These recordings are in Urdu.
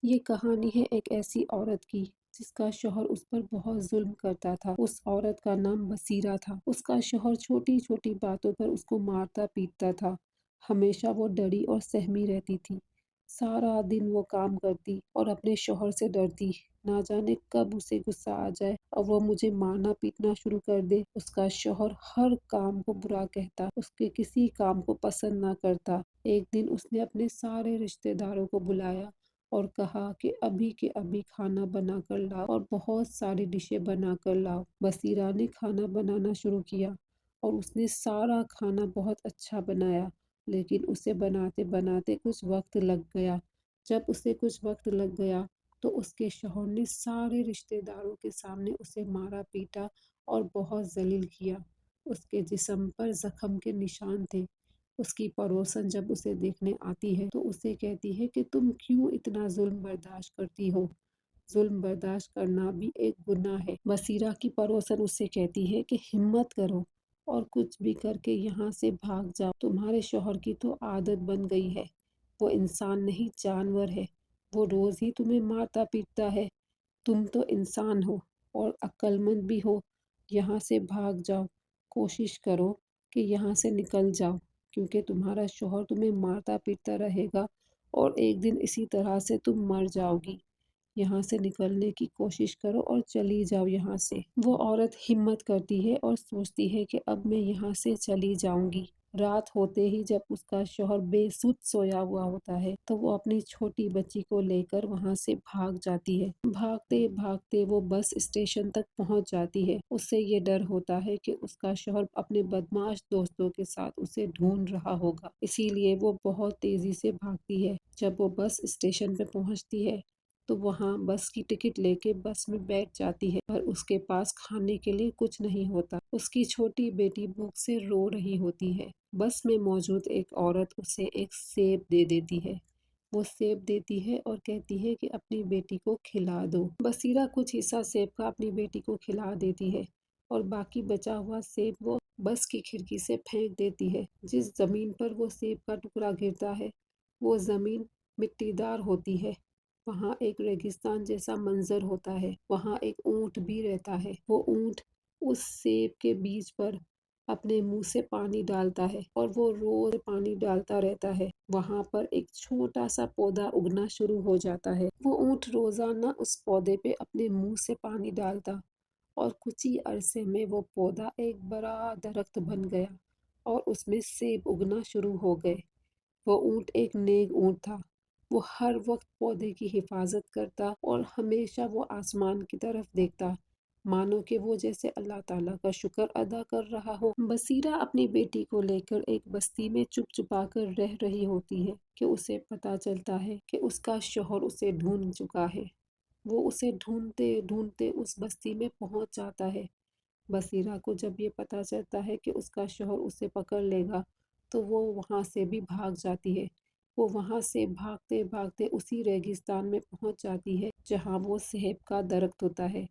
یہ کہانی ہے ایک ایسی عورت کی جس کا شوہر اس پر بہت ظلم کرتا تھا۔ اس عورت کا نام بصیرہ تھا۔ اس کا شوہر چھوٹی چھوٹی باتوں پر اس کو مارتا پیٹتا تھا۔ ہمیشہ وہ ڈری اور سہمی رہتی تھی۔ سارا دن وہ کام کرتی اور اپنے شوہر سے ڈرتی، نہ جانے کب اسے غصہ آ جائے اور وہ مجھے مارنا پیٹنا شروع کر دے۔ اس کا شوہر ہر کام کو برا کہتا، اس کے کسی کام کو پسند نہ کرتا۔ ایک دن اس نے اپنے سارے رشتہ داروں کو بلایا اور کہا کہ ابھی کے ابھی کھانا بنا کر لاؤ اور بہت ساری ڈشیں بنا کر لاؤ۔ بصیرہ نے کھانا بنانا شروع کیا اور اس نے سارا کھانا بہت اچھا بنایا، لیکن اسے بناتے بناتے کچھ وقت لگ گیا۔ جب اسے کچھ وقت لگ گیا تو اس کے شوہر نے سارے رشتہ داروں کے سامنے اسے مارا پیٹا اور بہت ذلیل کیا۔ اس کے جسم پر زخم کے نشان تھے۔ اس کی پڑوسن جب اسے دیکھنے آتی ہے تو اسے کہتی ہے کہ تم کیوں اتنا ظلم برداشت کرتی ہو؟ ظلم برداشت کرنا بھی ایک گناہ ہے۔ بصیرہ کی پڑوسن اس سے کہتی ہے کہ ہمت کرو اور کچھ بھی کر کے یہاں سے بھاگ جاؤ، تمہارے شوہر کی تو عادت بن گئی ہے، وہ انسان نہیں جانور ہے، وہ روز ہی تمہیں مارتا پیٹتا ہے، تم تو انسان ہو اور عقل مند بھی ہو، یہاں سے بھاگ جاؤ، کوشش کرو کہ یہاں سے نکل جاؤ، کیونکہ تمہارا شوہر تمہیں مارتا پیٹتا رہے گا اور ایک دن اسی طرح سے تم مر جاؤ گی۔ یہاں سے نکلنے کی کوشش کرو اور چلی جاؤ یہاں سے۔ وہ عورت ہمت کرتی ہے اور سوچتی ہے کہ اب میں یہاں سے چلی جاؤں گی۔ رات ہوتے ہی جب اس کا شوہر بے سود سویا ہوا ہوتا ہے تو وہ اپنی چھوٹی بچی کو لے کر وہاں سے بھاگ جاتی ہے۔ بھاگتے بھاگتے وہ بس اسٹیشن تک پہنچ جاتی ہے۔ اس سے یہ ڈر ہوتا ہے کہ اس کا شوہر اپنے بدمعاش دوستوں کے ساتھ اسے ڈھونڈ رہا ہوگا، اسی لیے وہ بہت تیزی سے بھاگتی ہے۔ جب وہ بس اسٹیشن پہ پہنچتی ہے تو وہاں بس کی ٹکٹ لے کے بس میں بیٹھ جاتی ہے، پر اس کے پاس کھانے کے لیے کچھ نہیں ہوتا۔ اس کی چھوٹی بیٹی بھوک سے رو رہی ہوتی ہے۔ بس میں موجود ایک عورت اسے ایک سیب دے دیتی ہے۔ وہ سیب دیتی ہے اور کہتی ہے کہ اپنی بیٹی کو کھلا دو۔ بصیرہ کچھ حصہ سیب کا اپنی بیٹی کو کھلا دیتی ہے اور باقی بچا ہوا سیب وہ بس کی کھڑکی سے پھینک دیتی ہے۔ جس زمین پر وہ سیب کا ٹکڑا گرتا ہے وہ زمین مٹی دار ہوتی ہے۔ وہاں ایک ریگستان جیسا منظر ہوتا ہے۔ وہاں ایک اونٹ بھی رہتا ہے۔ وہ اونٹ اس سیب کے بیج پر اپنے منہ سے پانی ڈالتا ہے اور وہ روز پانی ڈالتا رہتا ہے۔ وہاں پر ایک چھوٹا سا پودا اگنا شروع ہو جاتا ہے۔ وہ اونٹ روزانہ اس پودے پہ اپنے منہ سے پانی ڈالتا اور کچھ ہی عرصے میں وہ پودا ایک بڑا درخت بن گیا اور اس میں سیب اگنا شروع ہو گئے۔ وہ اونٹ ایک نیک اونٹ تھا۔ وہ ہر وقت پودے کی حفاظت کرتا اور ہمیشہ وہ آسمان کی طرف دیکھتا، مانو کہ وہ جیسے اللہ تعالیٰ کا شکر ادا کر رہا ہو۔ بصیرہ اپنی بیٹی کو لے کر ایک بستی میں چپ چپا کر رہ رہی ہوتی ہے کہ اسے پتہ چلتا ہے کہ اس کا شوہر اسے ڈھونڈ چکا ہے۔ وہ اسے ڈھونڈتے ڈھونڈتے اس بستی میں پہنچ جاتا ہے۔ بصیرہ کو جب یہ پتہ چلتا ہے کہ اس کا شوہر اسے پکڑ لے گا تو وہ وہاں سے بھی بھاگ جاتی ہے۔ وہ وہاں سے بھاگتے بھاگتے اسی ریگستان میں پہنچ جاتی ہے جہاں وہ سیب کا درخت ہوتا ہے۔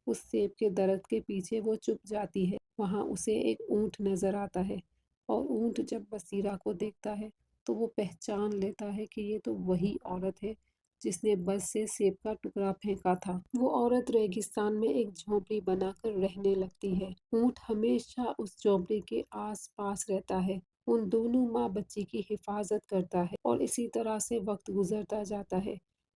اس سیب کے درخت کے پیچھے وہ چھپ جاتی ہے۔ وہاں اسے ایک اونٹ نظر آتا ہے اور اونٹ جب بصیرہ کو دیکھتا ہے تو وہ پہچان لیتا ہے کہ یہ تو وہی عورت ہے جس نے بس سے سیب کا ٹکڑا پھینکا تھا۔ وہ عورت ریگستان میں ایک جھونپڑی بنا کر رہنے لگتی ہے۔ اونٹ ہمیشہ اس جھونپڑی کے آس پاس رہتا ہے، ان دونوں ماں بچی کی حفاظت کرتا ہے اور اسی طرح سے وقت گزرتا جاتا ہے۔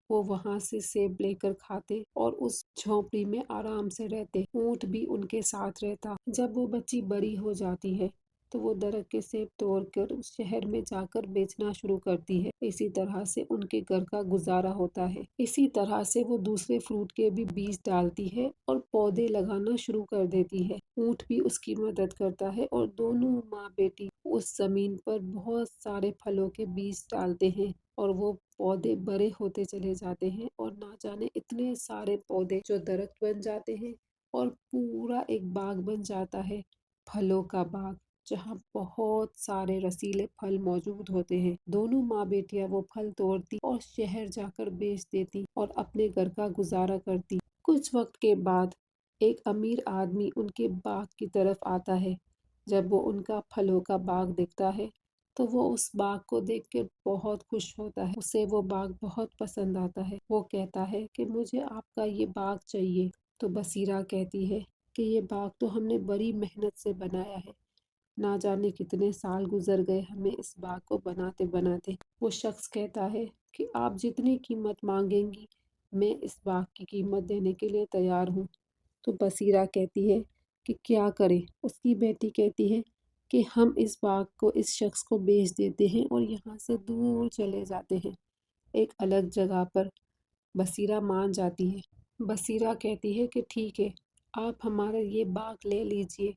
وہ وہاں سے سیب لے کر کھاتے اور اس جھونپڑی میں آرام سے رہتے۔ اونٹ بھی ان کے ساتھ رہتا۔ جب وہ بچی بڑی ہو جاتی ہے تو وہ درخت کے سیب توڑ کر اس شہر میں جا کر بیچنا شروع کرتی ہے۔ اسی طرح سے ان کے گھر کا گزارا ہوتا ہے۔ اسی طرح سے وہ دوسرے فروٹ کے بھی بیج ڈالتی ہے اور پودے لگانا شروع کر دیتی ہے۔ اونٹ بھی اس کی مدد کرتا ہے اور دونوں ماں بیٹی اس زمین پر بہت سارے پھلوں کے بیج ڈالتے ہیں اور وہ پودے بڑے ہوتے چلے جاتے ہیں اور نہ جانے اتنے سارے پودے جو درخت بن جاتے ہیں اور پورا ایک باغ بن جاتا ہے، پھلوں کا باغ، جہاں بہت سارے رسیلے پھل موجود ہوتے ہیں۔ دونوں ماں بیٹیاں وہ پھل توڑتی اور شہر جا کر بیچ دیتی اور اپنے گھر کا گزارا کرتی۔ کچھ وقت کے بعد ایک امیر آدمی ان کے باغ کی طرف آتا ہے۔ جب وہ ان کا پھلوں کا باغ دیکھتا ہے تو وہ اس باغ کو دیکھ کے بہت خوش ہوتا ہے، اسے وہ باغ بہت پسند آتا ہے۔ وہ کہتا ہے کہ مجھے آپ کا یہ باغ چاہیے۔ تو بصیرہ کہتی ہے کہ یہ باغ تو ہم نے بڑی محنت سے بنایا ہے، نہ جانے کتنے سال گزر گئے ہمیں اس باغ کو بناتے بناتے۔ وہ شخص کہتا ہے کہ آپ جتنی قیمت مانگیں گی میں اس باغ کی قیمت دینے کے لیے تیار ہوں۔ تو بصیرہ کہتی ہے کہ کیا کرے؟ اس کی بیٹی کہتی ہے کہ ہم اس باغ کو اس شخص کو بیچ دیتے ہیں اور یہاں سے دور چلے جاتے ہیں ایک الگ جگہ پر۔ بصیرہ مان جاتی ہے۔ بصیرہ کہتی ہے کہ ٹھیک ہے، آپ ہمارا یہ باغ لے لیجئے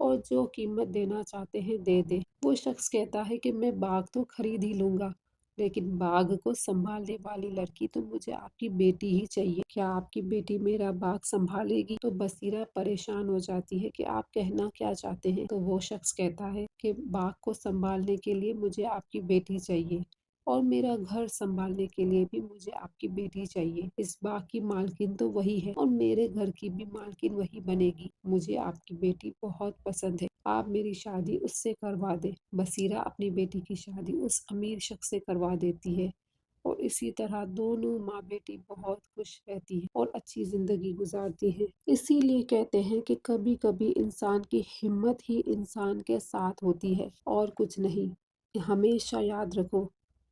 اور جو قیمت دینا چاہتے ہیں دے دیں۔ وہ شخص کہتا ہے کہ میں باغ تو خرید ہی لوں گا، لیکن باغ کو سنبھالنے والی لڑکی تو مجھے آپ کی بیٹی ہی چاہیے۔ کیا آپ کی بیٹی میرا باغ سنبھالے گی؟ تو بصیرہ پریشان ہو جاتی ہے کہ آپ کہنا کیا چاہتے ہیں؟ تو وہ شخص کہتا ہے کہ باغ کو سنبھالنے کے لیے مجھے آپ کی بیٹی چاہیے اور میرا گھر سنبھالنے کے لیے بھی مجھے آپ کی بیٹی چاہیے۔ اس باغ کی مالکن تو وہی ہے اور میرے گھر کی بھی مالکن وہی بنے گی۔ مجھے آپ کی بیٹی بہت پسند ہے، آپ میری شادی اس سے کروا دیں۔ بصیرہ اپنی بیٹی کی شادی اس امیر شخص سے کروا دیتی ہے اور اسی طرح دونوں ماں بیٹی بہت خوش رہتی ہیں اور اچھی زندگی گزارتی ہیں۔ اسی لیے کہتے ہیں کہ کبھی کبھی انسان کی ہمت ہی انسان کے ساتھ ہوتی ہے اور کچھ نہیں۔ ہمیشہ یاد رکھو،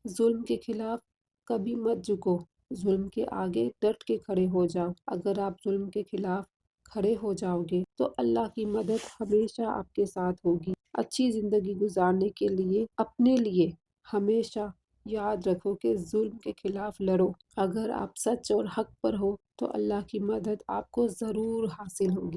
ظلم کے خلاف کبھی مت جھکو، ظلم کے آگے ڈٹ کے کھڑے ہو جاؤ۔ اگر آپ ظلم کے خلاف کھڑے ہو جاؤ گے تو اللہ کی مدد ہمیشہ آپ کے ساتھ ہوگی۔ اچھی زندگی گزارنے کے لیے اپنے لیے ہمیشہ یاد رکھو کہ ظلم کے خلاف لڑو۔ اگر آپ سچ اور حق پر ہو تو اللہ کی مدد آپ کو ضرور حاصل ہوگی۔